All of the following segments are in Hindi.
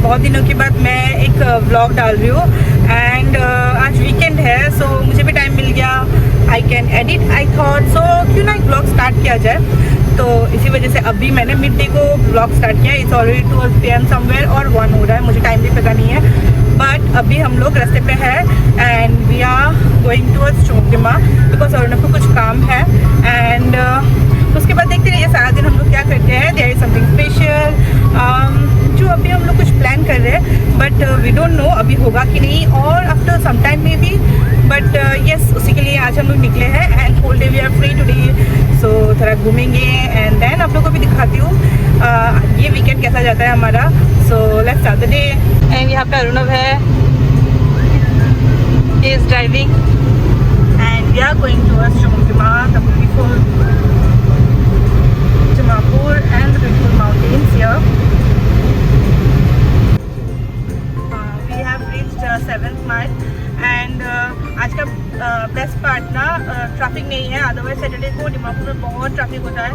बहुत दिनों के बाद मैं एक व्लॉग डाल रही हूँ एंड आज वीकेंड है सो मुझे भी टाइम मिल गया, I can edit. I thought so क्यों ना एक व्लॉग स्टार्ट किया जाए, तो इसी वजह से अभी मैंने मिड डे को व्लॉग स्टार्ट किया। इट्स ऑलरेडी 12 PM समवेयर और 1 हो रहा है, मुझे टाइम भी पता नहीं है। बट अभी हम लोग रास्ते पे हैं and we are going towards Chongdima because Arunav को कुछ काम है एंड उसके बाद देखते रहिए सारा दिन हम लोग क्या करते हैं। देयर इज समथिंग स्पेशल जो अभी हम लोग कुछ प्लान कर रहे हैं बट वी डोंट नो अभी होगा कि नहीं और after some time may be, but yes उसी के लिए आज हम लोग निकले हैं and whole day we are free today. So थोड़ा घूमेंगे एंड देन आप लोगों को भी दिखाती हूँ ये वीकेंड कैसा जाता है हमारा। So let's start the day and यहाँ पे अरुणव है, he is driving and we are going towards Chongdima, the beautiful Dimapur and the beautiful mountains here. We have reached 7th mile and आज का बेस्ट पार्ट ना ट्रैफिक नहीं है, अदरवाइज सैटरडे को डिमापुर में बहुत ट्रैफिक होता है।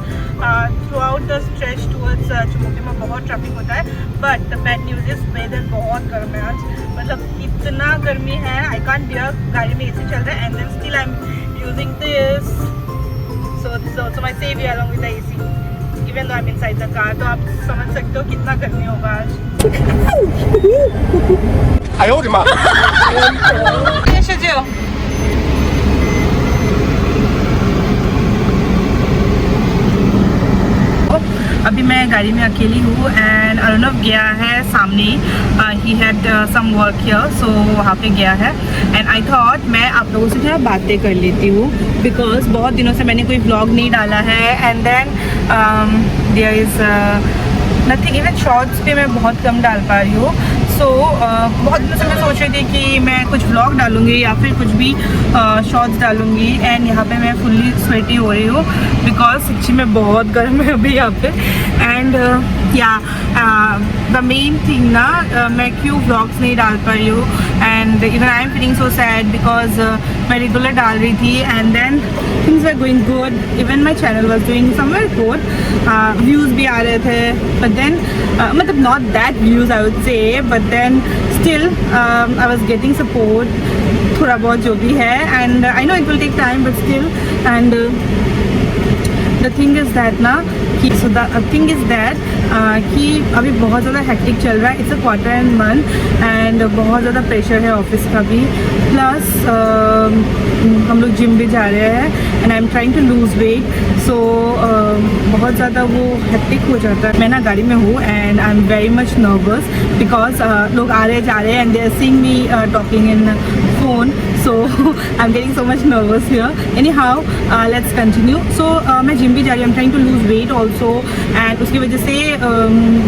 Throughout the stretch towards Chongdima बहुत ट्रैफिक होता है। But the bad news is weather बहुत गर्म है आज, मतलब इतना गर्मी है आई कांट बियर। गाड़ी में AC चल रहा है and then still I am using this, so this is also my saviour along with the AC even though I'm inside the car। तो आप समझ सकते हो कितना गर्मी होगा आज। अभी मैं गाड़ी में अकेली हूँ एंड अरुणव गया है सामने, he had some work here so वहाँ पे गया है एंड आई थॉट मैं आप लोगों से थोड़ा बातें कर लेती हूँ बिकॉज बहुत दिनों से मैंने कोई व्लॉग नहीं डाला है and then there is nothing, even shorts पे मैं बहुत कम डाल पा रही हूँ। सो बहुत दिनों से मैं सोच रही थी कि मैं कुछ व्लॉग डालूँगी या फिर कुछ भी शॉर्ट्स डालूँगी एंड यहाँ पे मैं फुल्ली स्वेटी हो रही हूँ बिकॉज सच्ची में बहुत गर्म है अभी यहाँ पे एंड या द मेन थिंग ना मैं क्यों व्लॉग्स नहीं डाल पा रही हूँ and even I am feeling so sad because मैं रेगुलर डाल रही थी and then things were going good, even my channel was doing somewhere good, views भी आ रहे थे बट देन मतलब not that views I would say but then still I was getting support थोड़ा बहुत जो भी है and I know it will take time but still and the thing is that ना so the thing is that कि अभी बहुत ज़्यादा हेक्टिक चल रहा है, it's a quarter and month and बहुत ज़्यादा प्रेशर है ऑफिस का भी, प्लस हम लोग जिम भी जा रहे हैं and I am trying to lose weight so बहुत ज़्यादा वो हेक्टिक हो जाता है। मैं ना गाड़ी में हूँ and I am very much nervous because लोग आ रहे जा रहे हैं and they are seeing me talking in phone so I'm getting so much nervous here. Anyhow let's continue. So मैं जिम भी जा रही हूँ, I'm trying to lose weight also and उसकी वजह से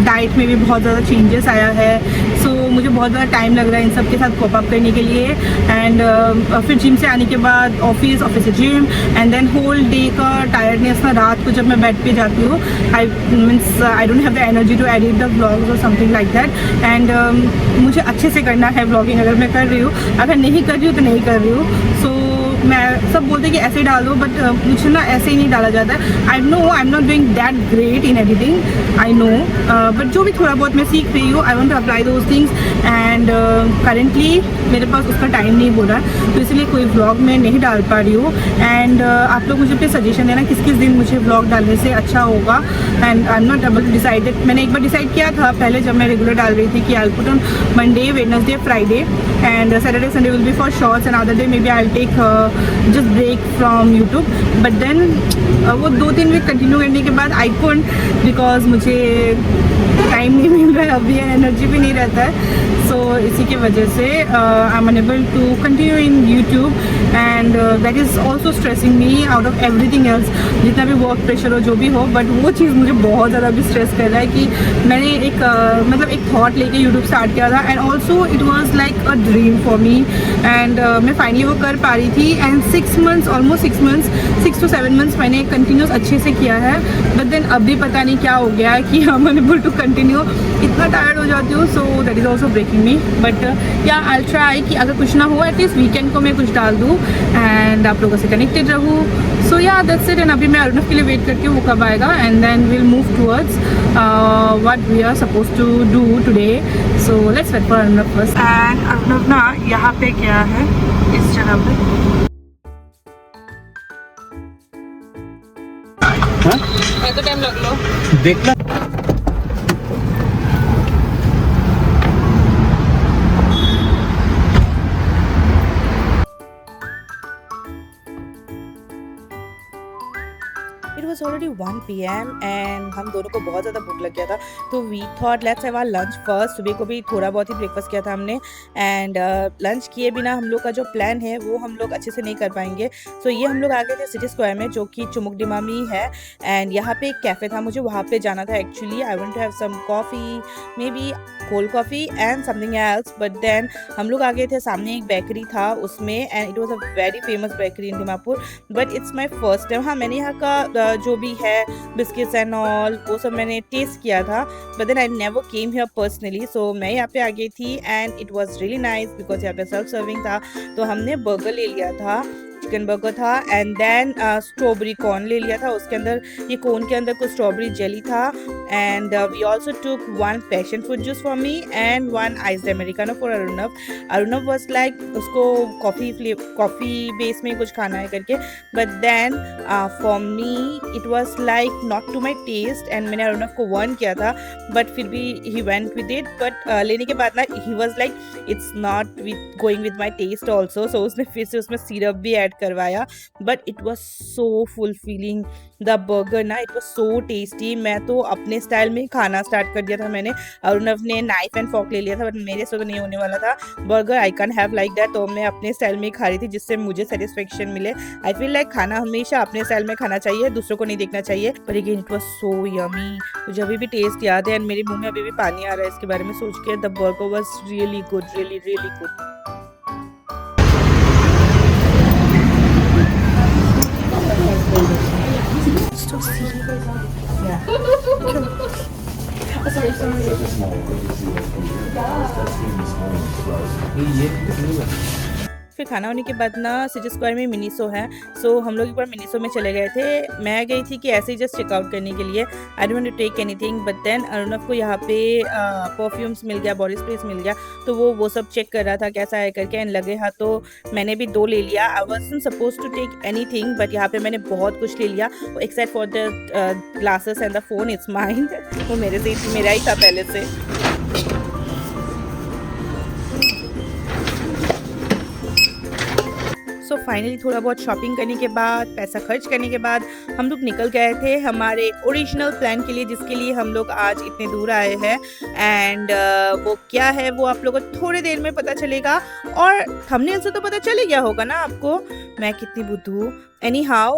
डाइट में भी बहुत ज़्यादा चेंजेस आया है so मुझे बहुत ज़्यादा टाइम लग रहा है इन सब के साथ कोप अप करने के लिए एंड फिर जिम से आने के बाद ऑफिस से gym and then whole day का टायर्डनेस ना रात को जब मैं बेड पे जाती हूँ I don't have the energy to edit the vlogs और समथिंग लाइक दैट एंड मुझे अच्छे से करना है व्लॉगिंग, अगर मैं कर रही हूँ, अगर नहीं कर रही हूँ तो नहीं कर रही हूँ। सो मैं सब बोलते हैं कि ऐसे डालो बट मुझे ना ऐसे ही नहीं डाला जाता है। I know I am not doing that great in editing, I know but जो भी थोड़ा बहुत मैं सीख रही हूँ I want to apply those things and currently मेरे पास उसका टाइम नहीं हो रहा तो इसलिए कोई व्लॉग मैं नहीं डाल पा रही हूँ एंड आप लोग मुझे अपने सजेशन देना किस किस दिन मुझे व्लॉग डालने से अच्छा होगा and I am not able to decide. मैंने एक बार डिसाइड किया था पहले जब मैं रेगुलर डाल रही थी कि I put on Monday, Wednesday, Friday and Saturday Sunday will be for shorts and other day maybe I will take just break from YouTube but then वो 2-3 वीक कंटिन्यू करने के बाद आई कुडंट बिकॉज मुझे टाइम नहीं मिल रहा है अभी, एनर्जी भी नहीं रहता है सो इसी की वजह से I am unable to continue in YouTube and that is also stressing me out of everything else, जितना भी वर्क प्रेशर हो जो भी हो बट वो चीज़ मुझे बहुत ज़्यादा भी स्ट्रेस कर रहा है कि मैंने एक मतलब एक थॉट लेके यूट्यूब स्टार्ट किया था and also it was like a dream for me and मैं फाइनली वो कर पा रही थी and 6 months almost 6 to 7 months मैंने कंटिन्यूस अच्छे से किया है बट देन अभी पता नहीं क्या हो गया कि I am unable to continue, इतना टायर्ड हो जाती हूँ so that is also breaking me but yeah I will try कि अगर कुछ ना हो एटलीस्ट वीकेंड को मैं कुछ डाल दूँ एंड आप लोगों से कनेक्टेड रहूँ। सो या दैट्स इट। एंड अभी मैं अर्नव के लिए वेट करती हूँ वो कब आएगा, and then will move towards what we are suppose to do today. So let's wait for Arnav first. And Arnav ना यहाँ पे गया है इस जगह पे। तो टाइम लग लो देखना। It was already 1 PM and हम दोनों को बहुत ज़्यादा भूख लग गया था, तो we thought let's have our lunch first. सुबह को भी थोड़ा बहुत ही ब्रेकफास्ट किया था हमने, एंड लंच किए बिना हम लोग का जो प्लान है वो हम लोग अच्छे से नहीं कर पाएंगे। सो ये हम लोग आ गए थे सिटी स्क्वायर में, जो कि चुमुकडिमा में ही है, एंड यहाँ पे एक कैफ़े था, मुझे वहाँ पे जाना था actually. I want to have some coffee, may be cold coffee and something else, but then हम लोग आ गए थे, सामने एक बेकरी था उसमें, and it was a very famous bakery in Dimapur, but it's my first time. हाँ, मैंने यहाँ का जो भी है बिस्किट्स एंड ऑल वो सब मैंने टेस्ट किया था, but then I never came here personally. So मैं यहाँ पे आ गई थी and it was really nice because यहाँ पे सेल्फ सर्विंग था। तो हमने बर्गर ले लिया था, चिकन बर्गर था, एंड देन स्ट्रॉबेरी कॉर्न ले लिया था। उसके अंदर ये कोन के अंदर कुछ स्ट्रॉबेरी जेली था, and we also took 1 passion fruit juice for me and 1 iced Americano for Arnav. Arnav was like उसको कॉफ़ी बेस में कुछ खाना है करके, but then for me it was like not to my taste, and मैंने अर्नव को वार्न किया था, बट फिर भी he went with it. But लेने के बाद ना he was like it's not going with my test also, सो उसने फिर से उसमें सिरप भी ऐड करवाया, but it was so fulfilling. The burger ना इट वॉज सो टेस्टी। मैं तो अपने स्टाइल में खाना स्टार्ट कर दिया था मैंने। अर्नव ने नाइफ एंड फॉर्क ले लिया था, बट मेरे से तो नहीं होने वाला था burger, I can have like that. तो मैं अपने स्टाइल में ही खा रही थी जिससे मुझे सेटिस्फेक्शन मिले। आई फील लाइक खाना हमेशा अपने स्टाइल में खाना चाहिए, दूसरों को नहीं देखना चाहिए। पर again it was so yummy, मुझे अभी भी टेस्ट याद है एंड मेरे मुंह में अभी भी पानी आ रहा है इसके बारे में सोच के। The burger was really good, really really good. फिर खाना होने के बाद ना सिटी स्क्वायर में मिनीसो है, सो हम लोग एक बार मिनीसो में चले गए थे। मैं गई थी कि ऐसे ही जस्ट चेकआउट करने के लिए, I don't want to take anything, but then Arnav को यहाँ पे परफ्यूम्स मिल गया, बॉडी स्प्रेस मिल गया, तो वो सब चेक कर रहा था कैसा है करके, एंड लगे हाथ तो मैंने भी 2 ले लिया। I wasn't suppose to take anything, but यहाँ पे मैंने बहुत कुछ ले लिया except for the glasses and the phone, it's mine. वो मेरा ही था पहले से। सो फाइनली थोड़ा बहुत शॉपिंग करने के बाद, पैसा खर्च करने के बाद हम लोग निकल गए थे हमारे ओरिजिनल प्लान के लिए, जिसके लिए हम लोग आज इतने दूर आए हैं। एंड वो क्या है वो आप लोगों को थोड़ी देर में पता चलेगा, और थंबनेल से तो पता चल ही गया होगा ना आपको मैं कितनी बुद्धू। एनी हाउ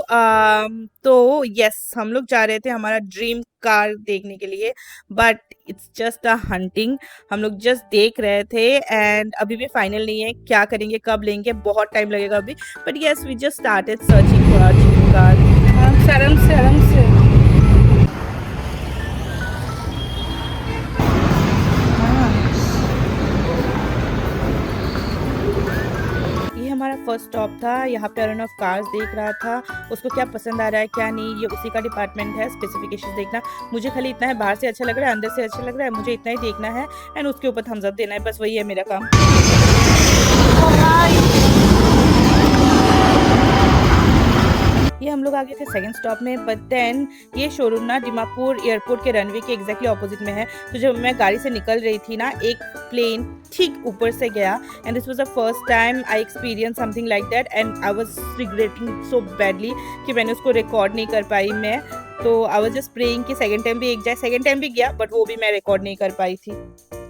तो यस, हम लोग जा रहे थे हमारा ड्रीम कार देखने के लिए, but it's just a hunting. हम लोग जस्ट देख रहे थे एंड अभी भी फाइनल नहीं है क्या करेंगे, कब लेंगे, बहुत टाइम लगेगा अभी, but yes we just started searching for our dream car. आराम से हमारा फर्स्ट स्टॉप था। यहाँ पे अर्नव कार्स देख रहा था, उसको क्या पसंद आ रहा है क्या नहीं, ये उसी का डिपार्टमेंट है, स्पेसिफिकेशन देखना। मुझे खाली इतना है, बाहर से अच्छा लग रहा है, अंदर से अच्छा लग रहा है, मुझे इतना ही देखना है एंड उसके ऊपर थम्स अप देना है, बस वही है मेरा काम। ये हम लोग आ गए थे सेकंड स्टॉप में, बट देन ये शोरूम ना दिमापुर एयरपोर्ट के रनवे के एग्जैक्टली ऑपोजिट में है। तो जब मैं गाड़ी से निकल रही थी ना, एक प्लेन ठीक ऊपर से गया, and this was the first time I experience something like that, and I was regretting so badly कि मैंने उसको रिकॉर्ड नहीं कर पाई मैं। तो आई वाज जस्ट प्रेइंग कि सेकंड टाइम भी एक जाए, सेकंड टाइम भी गया, बट वो भी मैं रिकॉर्ड नहीं कर पाई थी।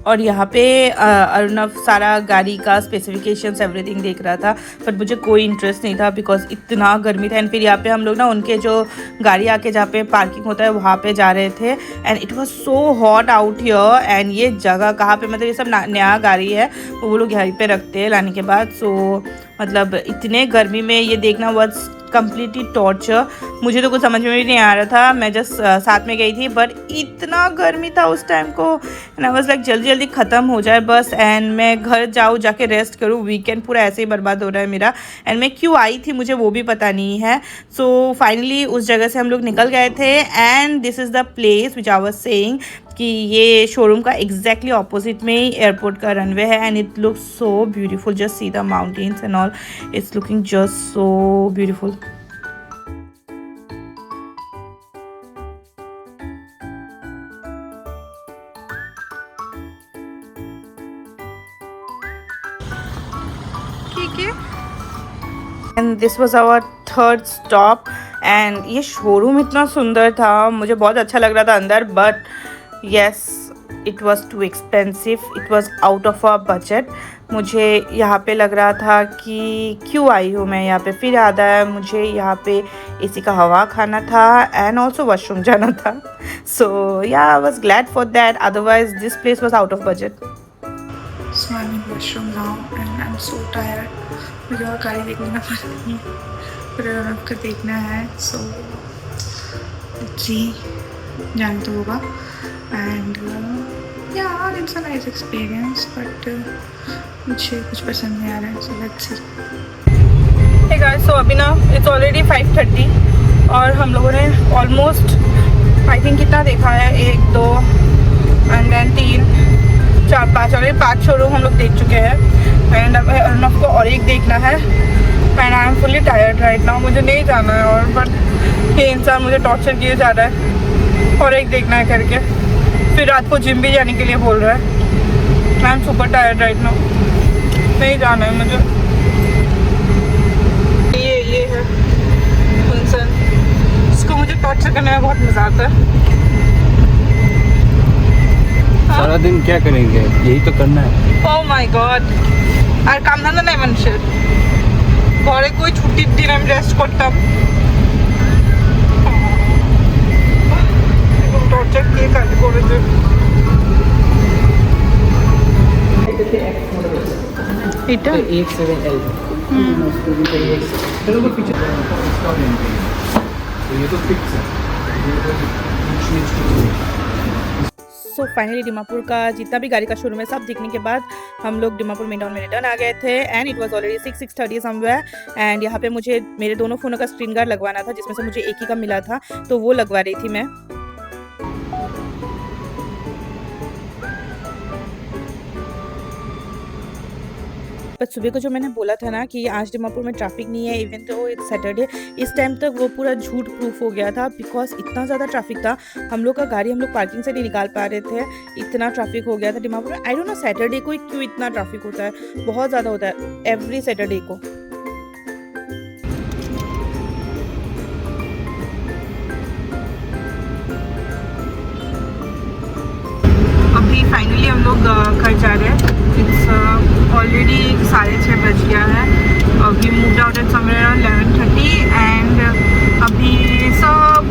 और यहाँ पे अर्नव सारा गाड़ी का स्पेसिफिकेशंस एवरीथिंग देख रहा था, बट मुझे कोई इंटरेस्ट नहीं था बिकॉज इतना गर्मी था। एंड फिर यहाँ पे हम लोग ना उनके जो गाड़ी आके जहाँ पे पार्किंग होता है वहाँ पे जा रहे थे, and it was so hot out here. And ये जगह कहाँ पे, मतलब ये सब नया गाड़ी है वो लोग यहीं पे रखते हैं लाने के बाद। सो मतलब इतने गर्मी में ये देखना वाज कम्प्लीटली टॉर्चर। मुझे तो कुछ समझ में भी नहीं आ रहा था, मैं जस्ट साथ में गई थी, बट इतना गर्मी था उस टाइम को एंड आई वाज लाइक जल्दी जल्दी ख़त्म हो जाए बस, एंड मैं घर जाऊँ जाके रेस्ट करूँ। वीकेंड पूरा ऐसे ही बर्बाद हो रहा है मेरा, एंड मैं क्यों आई थी मुझे वो भी पता नहीं है। सो फाइनली उस जगह से हम लोग निकल गए थे, and this is the place which I was saying कि ये शोरूम का एग्जैक्टली ऑपोजिट में ही एयरपोर्ट का रनवे है, and it looks so beautiful. Just see the mountains and all, it's looking just so beautiful. And this was our third stop, and ये शोरूम इतना सुंदर था, मुझे बहुत अच्छा लग रहा था अंदर, but yes it was too expensive, it was out of our budget. मुझे यहाँ पे लग रहा था कि क्यों आई हूँ मैं यहाँ पे, फिर याद आया मुझे यहाँ पे एसी का हवा खाना था एंड ऑल्सो वॉशरूम जाना था। सो या I was glad for that, otherwise this place was out of budget. So I'm in washroom now and I'm so tired. मुझे और गाड़ी देखने का मन नहीं है, फिर आपका देखना है, so जी जान तो होगा। And yeah, it's a nice experience, but मुझे कुछ पसंद नहीं आ रहा है, so let's see. Hey guys, so अभी ना it's already 5:30 और हम लोगों ने almost I think कितना देखा है, 1 2 and then 3 4 5 और 5 शोरूम हम लोग देख चुके हैं, एंड अब अर्नव को और एक देखना है, and I am fully tired right now. मुझे नहीं जाना है और बट ये इंसान मुझे टॉर्चर किए जा रहा है और एक देखना है करके, फिर रात को जिम भी जाने के लिए बोल रहा है। I am super tired right now, नहीं जाना है मुझे। ये है इंसान, इसको मुझे टॉर्चर करने में बहुत मजा आता है। सारा दिन क्या करेंगे, यही तो करना है। Oh my God, আর কাম ধান্দা নাই মানুষের, ঘরে কই ছুটির দিন আমি রেস্ট করতাম, টর্চার কে কাজ করেছে। এটা X7L ये तो फिक्स है। सो फाइनली डिमापुर का जितना भी गाड़ी का शोरूम है सब देखने के बाद हम लोग डिमापुर मेन टाउन में रिटर्न आ गए थे, and it was already 6:30 somewhere, and यहाँ पे मुझे मेरे दोनों फ़ोनों का स्क्रीन गार्ड लगवाना था, जिसमें से मुझे एक ही का मिला था, तो वो लगवा रही थी मैं। पर सुबह को जो मैंने बोला था ना कि आज डिमापुर में ट्रैफिक नहीं है, इवन तो इट्स सैटरडे, इस टाइम तक वो पूरा झूठ प्रूफ हो गया था, बिकॉज इतना ज़्यादा ट्रैफिक था, हम लोग का गाड़ी हम लोग पार्किंग से नहीं निकाल पा रहे थे, इतना ट्रैफिक हो गया था डिमापुर में। आई डोंट नो सैटरडे को क्यों इतना ट्रैफिक होता है, बहुत ज़्यादा होता है एवरी सैटरडे को। अभी फाइनली हम लोग घर जा रहे हैं, इट्स ऑलरेडी 6:30 बज गया है। We moved out at somewhere around 11:30 and अभी सब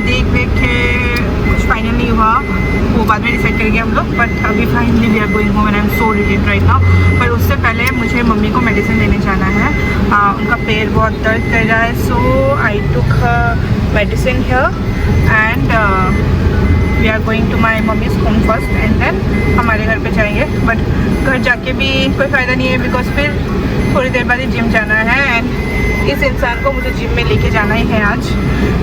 देख के कुछ फाइनल नहीं हुआ, वो बाद में डिसाइड करेंगे हम लोग, बट अभी finally we are going home and I am so relieved right now. पर उससे पहले मुझे मम्मी को मेडिसिन देने जाना है, उनका पैर बहुत दर्द कर रहा है, so I took medicine here and we are going to my mummy's home first and then हमारे घर पे जाएंगे। बट घर जाके भी कोई फ़ायदा नहीं है, बिकॉज फिर थोड़ी देर बाद ही जिम जाना है, एंड इस इंसान को मुझे जिम में लेके जाना ही है आज,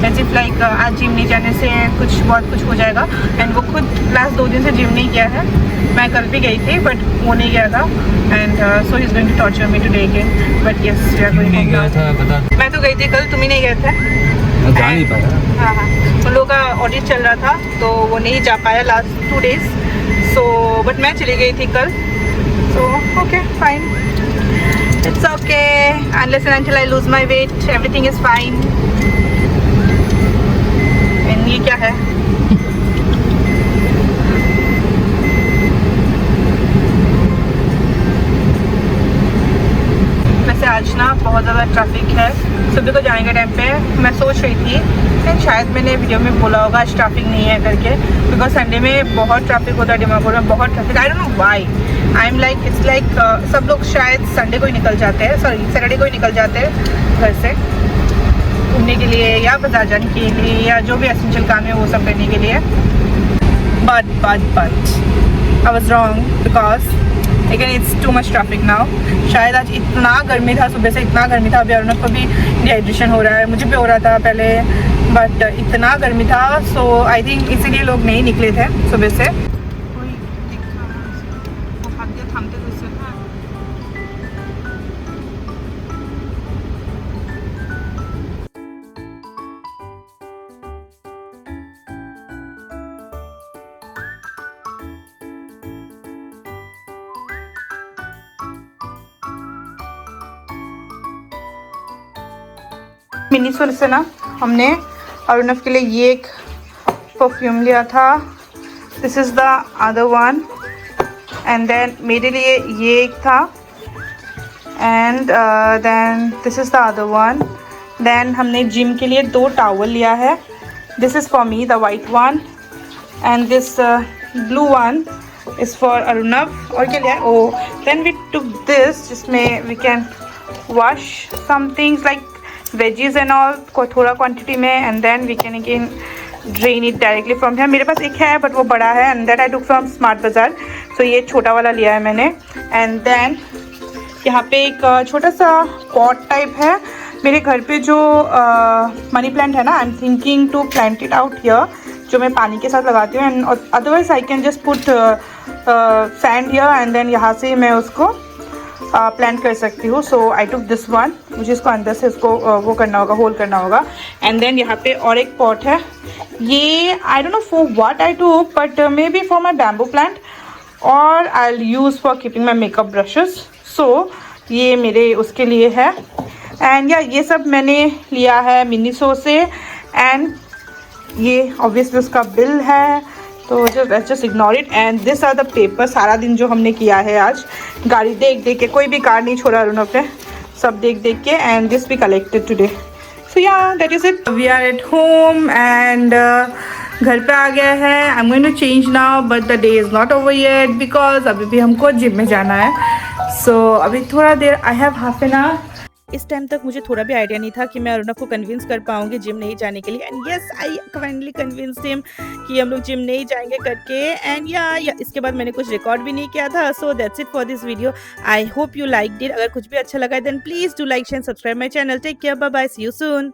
एज इफ लाइक आज जिम नहीं जाने से बहुत कुछ हो जाएगा, एंड वो खुद लास्ट 2 दिन से जिम नहीं किया है। मैं कल भी गई थी बट वो नहीं गया था, and so he is going to torture me today again, but yes we are going home. मैं तो गई थी कल, तुम ही नहीं गए थे। जा नहीं पाया। हाँ, उन लोगों का ऑडिट चल रहा था तो वो नहीं जा पाया लास्ट 2 डेज, सो बट मैं चली गई थी कल, so okay fine, it's okay, unless and until I lose my weight everything is fine. And ये क्या है, वैसे आज ना बहुत ज़्यादा ट्रैफिक है, सुबह को जाने के टाइम पे मैं सोच रही थी कि शायद मैंने वीडियो में बोला होगा आज ट्रैफिक नहीं है करके, बिकॉज संडे में बहुत ट्रैफिक होता है डिमापुर में, बहुत traffic, I don't know why. I am like it's like सब लोग शायद संडे को ही निकल जाते हैं, सॉरी सैटरडे को ही निकल जाते हैं घर से, घूमने के लिए या बाजार जाने के लिए या जो भी एसेंशियल काम है वो सब करने के लिए। But I was wrong because लेकिन it's too much traffic now. शायद आज इतना गर्मी था, सुबह से इतना गर्मी था। अभी अरुणव को भी डिहाइड्रेशन हो रहा है, मुझे भी हो रहा था पहले, बट इतना गर्मी था। सो आई थिंक इसीलिए लोग नहीं निकले थे सुबह से। मिनीसो से ना हमने अरुणव के लिए ये एक परफ्यूम लिया था। This is the other one. And then मेरे लिए ये एक था। And then this is the other one. Then हमने जिम के लिए 2 टॉवल लिया है। This is for me the white one and this blue one is for Arunav. और क्या लिया? Oh then we took this जिसमें we can wash some things like veggies and all को थोड़ा क्वांटिटी में, and then we can again drain it directly from here. मेरे पास एक है बट वो बड़ा है, and that I took from Smart Bazaar. So ये छोटा वाला लिया है मैंने। एंड देन यहाँ पे एक छोटा सा पॉट टाइप है। मेरे घर पे जो मनी प्लांट है ना, I am thinking to plant it out here, जो मैं पानी के साथ लगाती हूँ। And otherwise I can just put sand here and then यहाँ से मैं उसको प्लांट कर सकती हूँ। So I took this one. मुझे इसको अंदर से इसको वो करना होगा, होल करना होगा। एंड देन यहाँ पे और एक पॉट है। ये I don't know for what I took, but may be for my bamboo plant और I will use for keeping my makeup brushes. So ये मेरे उसके लिए है। एंड या ये सब मैंने लिया है मिनीसो से। एंड ये ऑब्वियसली उसका बिल है, तो just ignore it. And this are the paper. सारा दिन जो हमने किया है आज, गाड़ी देख देख के, कोई भी कार नहीं छोड़ा अरुणव ने, सब देख देख के। And this we collected today. So yeah that is it. We are at home and घर पे आ गया है। I am going to change now but the day is not over yet because अभी भी हमको जिम में जाना है। सो अभी थोड़ा देर, I have half an hour. इस टाइम तक मुझे थोड़ा भी आइडिया नहीं था कि मैं अरुणव को कन्विंस कर पाऊंगी जिम नहीं जाने के लिए। And yes I finally convinced him कि हम लोग जिम नहीं जाएंगे करके। एंड या इसके बाद मैंने कुछ रिकॉर्ड भी नहीं किया था। So that's it for this video. I hope you like it. अगर कुछ भी अच्छा लगा then please do like share subscribe my channel. Take care, bye bye, see you soon.